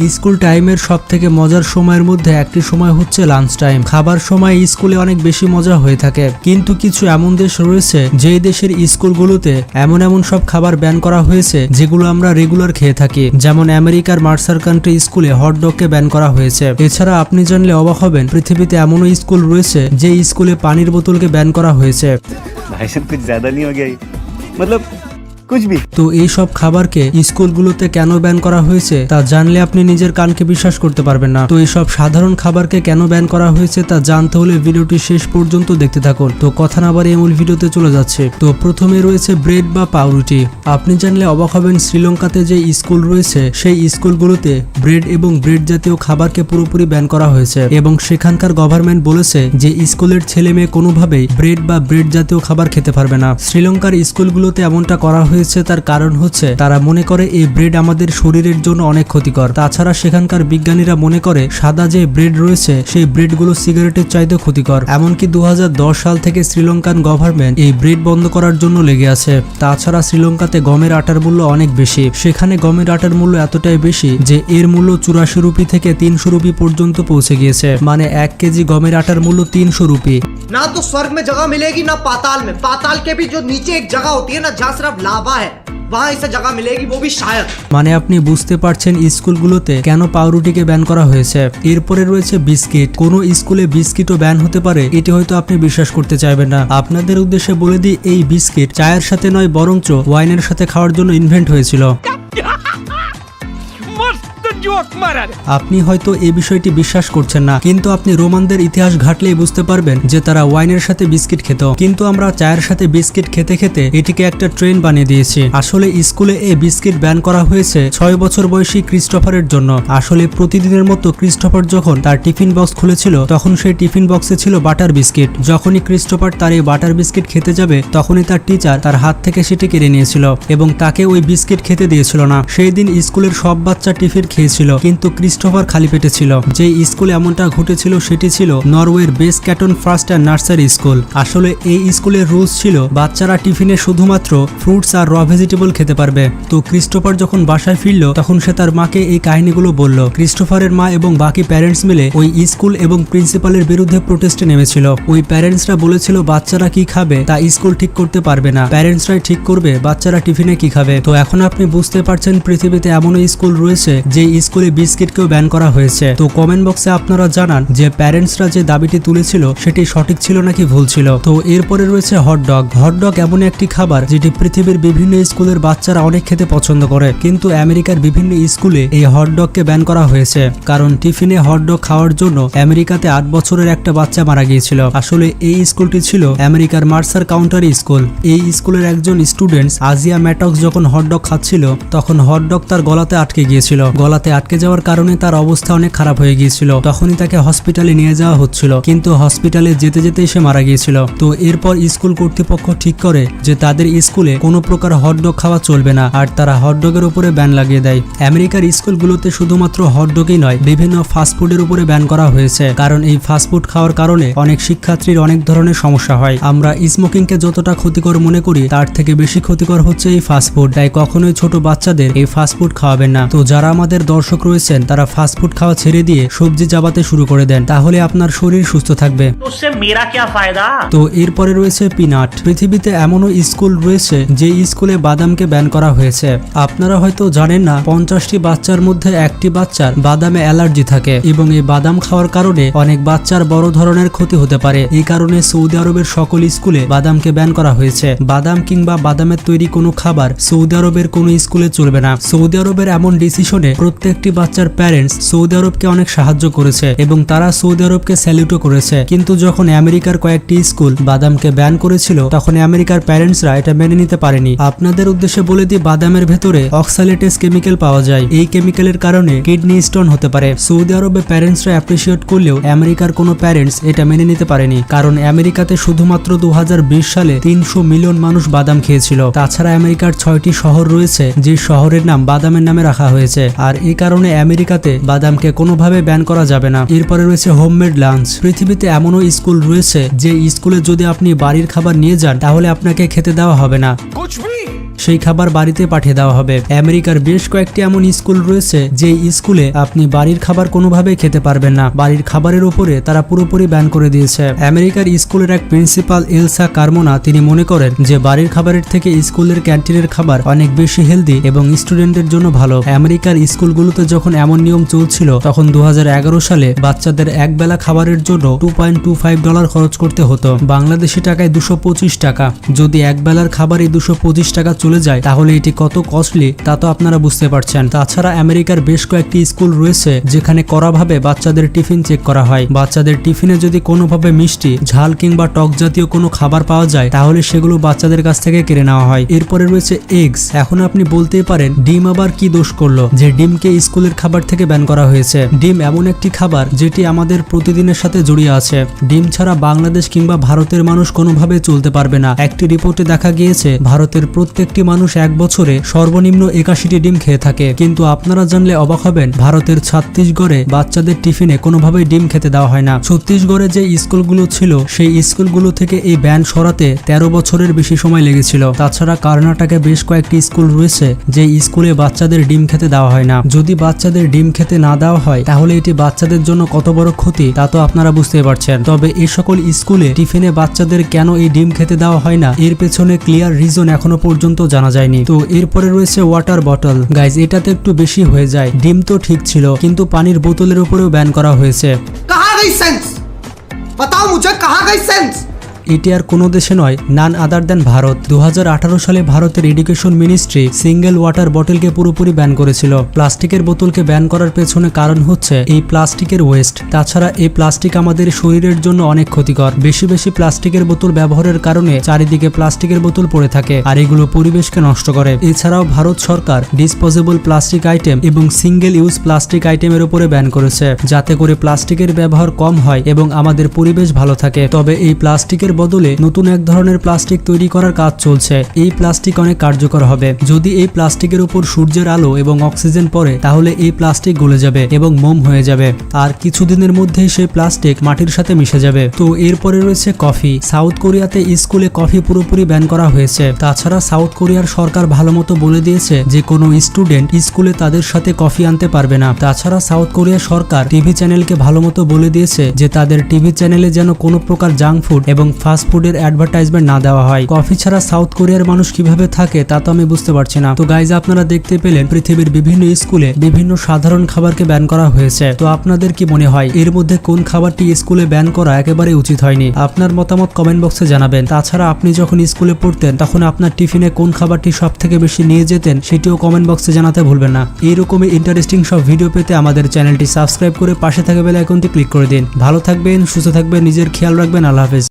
School টাইমের সব থেকে মজার সময়ের মধ্যে একটি সময় হচ্ছে লাঞ্চ টাইম। খাবার সময় স্কুলে অনেক বেশি মজা হয়ে থাকে, কিন্তু কিছু এমন দেশ রয়েছে যেই দেশের স্কুলগুলোতে এমন এমন সব খাবার ব্যান করা হয়েছে যেগুলো আমরা রেগুলার খেয়ে থাকি। যেমন আমেরিকার মার্সার কান্ট্রি স্কুলে হটডগকে ব্যান করা হয়েছে। এছাড়া আপনি জানলে অবাক হবেন, পৃথিবীতে এমনও স্কুল রয়েছে যে স্কুলে পানির বোতলকে ব্যান করা হয়েছে। তো এই সব খাবারকে স্কুলগুলোতে কেন ব্যান করা হয়েছে তা জানলে আপনি নিজের কানকে বিশ্বাস করতে পারবেন না। তো এই সব সাধারণ খাবারকে কেন ব্যান করা হয়েছে তা জানতে হলে ভিডিওটি শেষ পর্যন্ত দেখতে থাকুন। তো কথা না বাড়িয়ে মূল ভিডিওতে চলে যাচ্ছে। তো প্রথমে রয়েছে ব্রেড বা পাউরুটি। আপনি জানলে অবাক হবেন, শ্রীলঙ্কাতে যে স্কুল রয়েছে সেই স্কুলগুলোতে ব্রেড এবং ব্রেড জাতীয় খাবারকে পুরোপুরি ব্যান করা হয়েছে এবং সেখানকার গভর্নমেন্ট বলেছে যে স্কুলের ছেলে মেয়ে কোনোভাবেই ব্রেড বা ব্রেড জাতীয় খাবার খেতে পারবে না। শ্রীলঙ্কার স্কুলগুলোতে এমনটা করা হয়েছে তার কারণ হচ্ছে তারা মনে করে এই ব্রেড আমাদের শরীরের জন্য অনেক ক্ষতিকর। তাছাড়া সেখানকার বিজ্ঞানীরা মনে করে সাদা যে ব্রেড রয়েছে সেই ব্রেডগুলো সিগারেটের চাইতে ক্ষতিকর। এমনকি 2010 সাল থেকে শ্রীলঙ্কান গভর্নমেন্ট এই ব্রেড বন্ধ করার জন্য লেগে আছে। তাছাড়া শ্রীলঙ্কাতে গমের আটার মূল্য অনেক বেশি। সেখানে গমের আটার মূল্য এতটাই বেশি যে এর মূল্য 84 রুপি থেকে 300 রুপি পর্যন্ত পৌঁছে গিয়েছে। মানে 1 কেজি গমের আটার মূল্য 300 রুপি। ना तो स्वर्ग में जगह मिलेगी ना पाताल में। पाताल के भी जो नीचे एक जगह होती है ना जहाँ सिर्फ लावा है, वहाँ इसे जगह मिलेगी, वो भी शायद। মানে আপনি বুঝতে পারছেন স্কুলগুলোতে কেন পাউরুটিকে ব্যান করা হয়েছে। এরপরে রয়েছে বিস্কিট। কোন স্কুলে বিস্কিটও ব্যান হতে পারে এটি হয়তো আপনি বিশ্বাস করতে চাইবেন না। আপনাদের উদ্দেশ্যে বলে দিই, এই বিস্কিট চায়ের সাথে নয় বরঞ্চ ওয়াইনের সাথে খাওয়ার জন্য ইনভেন্ট হয়েছিল। আপনি হয়তো এই বিষয়টি বিশ্বাস করছেন না, কিন্তু আপনি রোমানদের ইতিহাস ঘাটলেই বুঝতে পারবেন যে তারা ওয়াইনের সাথে বিস্কিট খেত, কিন্তু আমরা চায়ের সাথে বিস্কিট খেতে খেতে এটিকে একটা ট্রেন্ড বানিয়ে দিয়েছি। আসলে স্কুলে এই বিস্কিট ব্যান করা হয়েছে 6 বছর বয়সী ক্রিস্টোফারের জন্য। আসলে প্রতিদিনের মতো ক্রিস্টোফার যখন তার টিফিন বক্স খুলেছিল তখন সেই টিফিন বক্সে ছিল বাটার বিস্কিট। যখনই ক্রিস্টোফার তার এই বাটার বিস্কিট খেতে যাবে তখনই তার টিচার তার হাত থেকে সেটি কেড়ে নিয়েছিল এবং তাকে ওই বিস্কিট খেতে দিয়েছিল না। সেই দিন স্কুলের সব বাচ্চা টিফিন খেয়েছিল, কিন্তু ক্রিস্টোফার খালি পেটে ছিল। যে স্কুলে এমনটা ঘটেছিল সেটি ছিল নরওয়ের base cation first and nursery school. আসলে এই স্কুলের রুলস ছিল বাচ্চারা টিফিনে শুধুমাত্র ফ্রুটস আর র ভেজিটেবল খেতে পারবে। তো ক্রিস্টোফার যখন বাসায় ফিরল তখন সে তার মাকে এই কাহিনীগুলো বলল। ক্রিস্টোফারের মা এবং বাকি প্যারেন্টস মিলে ওই স্কুল এবং প্রিন্সিপালের বিরুদ্ধে প্রোটেস্টে নেমেছিল। ওই প্যারেন্টসরা বলেছিল বাচ্চারা কি খাবে তা স্কুল ঠিক করতে পারবে না, প্যারেন্টসরাই ঠিক করবে বাচ্চারা টিফিনে কি খাবে। তো এখন আপনি বুঝতে পারছেন পৃথিবীতে এমনও স্কুল রয়েছে যে স্কুলে বিস্কিটকেও ব্যান করা হয়েছে। তো কমেন্ট বক্সে আপনারা জানান যে প্যারেন্টসরা যে দাবিটি তুলেছিল সেটি সঠিক ছিল নাকি ভুল ছিল। তো এরপরে রয়েছে হটডগ। হটডগ এমন একটি খাবার যেটি পৃথিবীর বিভিন্ন স্কুলের বাচ্চারা অনেক খেতে পছন্দ করে, কিন্তু আমেরিকার বিভিন্ন স্কুলে এই হটডগকে ব্যান করা হয়েছে কারণ টিফিনে হটডগ খাওয়ার জন্য আমেরিকাতে 8 বছরের একটা বাচ্চা মারা গিয়েছিল। আসলে এই স্কুলটি ছিল আমেরিকার মার্সার কাউন্টি স্কুল। এই স্কুলের একজন স্টুডেন্ট আজিয়া ম্যাটক্স যখন হটডগ খাচ্ছিল তখন হটডগ তার গলাতে আটকে গিয়েছিল। গলাতে আটকে যাওয়ার কারণে তার অবস্থা অনেক খারাপ হয়ে গিয়েছিল। তখনই তাকে হসপিটালে নিয়ে যাওয়া হচ্ছিল, কিন্তু হসপিটালে যেতে যেতেই সে মারা গিয়েছিল। তো এরপর স্কুল কর্তৃপক্ষ ঠিক করে যে তাদের স্কুলে কোনো প্রকার হটডগ খাওয়া চলবে না আর তারা হটডগের উপরে ব্যান লাগিয়ে দেয়। আমেরিকার স্কুলগুলোতে শুধুমাত্র হটডগই নয়, বিভিন্ন ফাস্টফুডের উপরে ব্যান করা হয়েছে কারণ এই ফাস্টফুড খাওয়ার কারণে অনেক শিক্ষার্থীর অনেক ধরনের সমস্যা হয়। আমরা স্মোকিংকে যতটা ক্ষতিকর মনে করি তার থেকে বেশি ক্ষতিকর হচ্ছে এই ফাস্টফুড। তাই কখনোই ছোট বাচ্চাদের এই ফাস্টফুড খাওয়াবেন না। তো যারা আমাদের দর্শক রয়েছেন তারা ফাস্টফুড খাওয়া ছেড়ে দিয়ে সবজি চাবাতে শুরু করে দেন, তাহলে আপনার শরীর সুস্থ থাকবে। তো এরপরে রয়েছে পিনাট। পৃথিবীতে এমনও স্কুল রয়েছে যে স্কুলে বাদামকে ব্যান করা হয়েছে। আপনারা হয়তো জানেন না, 50টি বাচ্চার মধ্যে একটি বাচ্চার বাদামে অ্যালার্জি থাকে এবং এই বাদাম খাওয়ার কারণে অনেক বাচ্চার বড় ধরনের ক্ষতি হতে পারে। এই কারণে সৌদি আরবের সকল স্কুলে বাদামকে ব্যান করা হয়েছে। বাদাম কিংবা বাদামের তৈরি কোনো খাবার সৌদি আরবের কোনো স্কুলে চলবে না। সৌদি আরবের এমন ডিসিশনে প্রত্যেকটি বাচ্চার প্যারেন্টস সৌদি আরবকে অনেক সাহায্য করেছে এবং তারা সৌদি আরবকে স্যালুটও করেছে। কিন্তু যখন আমেরিকার কয়েকটি স্কুল বাদামকে ব্যান করেছিল তখন আমেরিকার প্যারেন্টসরা এটা মেনে নিতে পারেনি। আপনাদের উদ্দেশ্যে বলে দিই, বাদামের ভেতরে অক্সালেটেস কেমিক্যাল পাওয়া যায়। এই কেমিক্যালের কারণে কিডনি স্টোন হতে পারে। সৌদি আরবে প্যারেন্টসরা অ্যাপ্রিসিয়েট করলেও আমেরিকার কোনো প্যারেন্টস এটা মেনে নিতে পারেনি, কারণ আমেরিকাতে শুধুমাত্র 2020 সালে 300 মিলিয়ন মানুষ বাদাম খেয়েছিল। তাছাড়া আমেরিকার 6টি শহর রয়েছে যে শহরের নাম বাদামের নামে রাখা হয়েছে, আর এই কারণে আমেরিকাতে বাদামকে কোনোভাবে ব্যান করা যাবে না। এরপরে রয়েছে হোমমেড লাঞ্চ। পৃথিবীতে এমনও স্কুল রয়েছে যে স্কুলে যদি আপনি বাড়ির খাবার নিয়ে যান তাহলে আপনাকে খেতে দেওয়া হবে না। সেই খাবার বাড়িতে পাঠিয়ে দেওয়া হবে। আমেরিকার বেশ কয়েকটি এমন স্কুল রয়েছে যে স্কুলে আপনি বাড়ির খাবার কোনোভাবেই খেতে পারবেন না। বাড়ির খাবারের উপরে তারা পুরোপুরি ব্যান করে দিয়েছে। আমেরিকার স্কুলের এক প্রিন্সিপাল এলসা কার্মোনা তিনি মনে করেন যে বাড়ির খাবারের থেকে স্কুলের ক্যান্টিনের খাবার অনেক বেশি হেলদি এবং স্টুডেন্টের জন্য ভালো। আমেরিকার স্কুলগুলোতে যখন এমন নিয়ম চলছিল তখন 2011 সালে বাচ্চাদের এক বেলা খাবারের জন্য $2.25 খরচ করতে হতো, বাংলাদেশি টাকায় 225 টাকা। যদি এক বেলার খাবারই 225 টাকা চলে যায় তাহলে এটি কত কস্টলি তা তো আপনারা বুঝতে পারছেন। তাছাড়া আমেরিকার বেশ কয়েকটি স্কুল রয়েছে যেখানে কড়াভাবে বাচ্চাদের টিফিন চেক করা হয়। বাচ্চাদের টিফিনে যদি কোনোভাবে মিষ্টি, ঝাল কিংবা টক জাতীয় কোনো খাবার পাওয়া যায় তাহলে সেগুলো বাচ্চাদের কাছ থেকে কেড়ে নেওয়া হয়। এরপরে রয়েছে এগস। এখন আপনি বলতেই পারেন ডিম আবার কি দোষ করলো যে ডিমকে স্কুলের খাবার থেকে ব্যান করা হয়েছে। ডিম এমন একটি খাবার যেটি আমাদের প্রতিদিনের সাথে জড়িয়ে আছে। ডিম ছাড়া বাংলাদেশ কিংবা ভারতের মানুষ কোনোভাবে চলতে পারবে না। একটি রিপোর্টে দেখা গিয়েছে ভারতের প্রত্যেকটি মানুষ এক বছরে সর্বনিম্ন 81টি ডিম খেয়ে থাকে। কিন্তু আপনারা জানলে অবাক হবেন ভারতের ছত্তিশগড়ে বাচ্চাদের টিফিনে কোনোভাবেই ডিম খেতে দেওয়া হয় না। ছত্তিশগড়ে যে স্কুলগুলো ছিল সেই স্কুলগুলো থেকে এই ব্যান সরাতে 13 বছরের বেশি সময় লেগেছিল। তাছাড়া কর্ণাটকে বেশ কয়েকটি স্কুল রয়েছে যে স্কুলে বাচ্চাদের ডিম খেতে দেওয়া হয় না। যদি বাচ্চাদের ডিম খেতে না দেওয়া হয় তাহলে এটি বাচ্চাদের জন্য কত বড় ক্ষতি তা তো আপনারা বুঝতে পারছেন। তবে এই সকল স্কুলে টিফিনে বাচ্চাদের কেন এই ডিম খেতে দেওয়া হয় না এর পেছনে ক্লিয়ার রিজন এখনো পর্যন্ত জানা যায়নি। তো এরপরে রয়েছে ওয়াটার বটল। গাইজ এটাতে একটু বেশি হয়ে যায়। ডিম তো ঠিক ছিল কিন্তু পানির বোতলের উপরেও ব্যান করা হয়েছে। कहाँ गई सेंस? बताओ मुझे कहाँ गई सेंस? এটি আর কোনো দেশে নয়, নান আদার দেন ভারত। 2018 সালে ভারতের এডুকেশন মিনিস্ট্রি সিঙ্গেল ওয়াটার বোতলকে পুরোপুরি ব্যান করেছিল। প্লাস্টিকের বোতলকে ব্যান করার পেছনে কারণ হচ্ছে এই প্লাস্টিকের ওয়েস্ট। তাছাড়া এই প্লাস্টিক আমাদের শরীরের জন্য অনেক ক্ষতিকর। বেশি বেশি প্লাস্টিকের বোতল ব্যবহারের কারণে চারিদিকে প্লাস্টিকের বোতল পড়ে থাকে আর এগুলো পরিবেশকে নষ্ট করে। এছাড়াও ভারত সরকার ডিসপোজেবল প্লাস্টিক আইটেম এবং সিঙ্গেল ইউজ প্লাস্টিক আইটেমের উপরে ব্যান করেছে যাতে করে প্লাস্টিকের ব্যবহার কম হয় এবং আমাদের পরিবেশ ভালো থাকে। তবে এই প্লাস্টিকের বদলে নতুন এক ধরনের প্লাস্টিক তৈরি করার কাজ চলছে। এই প্লাস্টিক অনেক কার্যকর হবে। যদি এই প্লাস্টিকের উপর সূর্যের আলো এবং অক্সিজেন পড়ে তাহলে এই প্লাস্টিক গলে যাবে এবং মোম হয়ে যাবে আর কিছুদিনের মধ্যেই সেই প্লাস্টিক মাটির সাথে মিশে যাবে। তো এরপরে রয়েছে কফি। সাউথ কোরিয়াতে স্কুলে কফি পুরোপুরি ব্যান করা হয়েছে। তাছাড়া সাউথ কোরিয়ার সরকার ভালো মতো বলে দিয়েছে যে কোনো স্টুডেন্ট স্কুলে তাদের সাথে কফি আনতে পারবে না। তাছাড়া সাউথ কোরিয়া সরকার টিভি চ্যানেলকে ভালো মতো বলে দিয়েছে যে তাদের টিভি চ্যানেলে যেন কোনো প্রকার জাঙ্ক ফুড এবং ফাস্ট ফুডের অ্যাডভার্টাইজমেন্ট না দেওয়া হয়। কফি ছাড়া সাউথ কোরিয়ার মানুষ কিভাবে থাকে তা তো আমি বুঝতে পারছি না। তো গাইজ আপনারা দেখতে পেলেন পৃথিবীর বিভিন্ন স্কুলে বিভিন্ন সাধারণ খাবারকে ব্যান করা হয়েছে। তো আপনাদের কি মনে হয় এর মধ্যে কোন খাবারটি স্কুলে ব্যান করা একেবারে উচিত হয়নি? আপনার মতামত কমেন্ট বক্সে জানাবেন। তাছাড়া আপনি যখন স্কুলে পড়তেন তখন আপনার টিফিনে কোন খাবারটি সব থেকে বেশি নিয়ে যেতেন সেটিও কমেন্ট বক্সে জানাতে ভুলবেন না। এইরকমই ইন্টারেস্টিং সব ভিডিও পেতে আমাদের চ্যানেলটি সাবস্ক্রাইব করে পাশে থাকা বেল আইকনটি ক্লিক করে দিন। ভালো থাকবেন, সুস্থ থাকবেন, নিজের খেয়াল রাখবেন। আল্লাহ হাফেজ।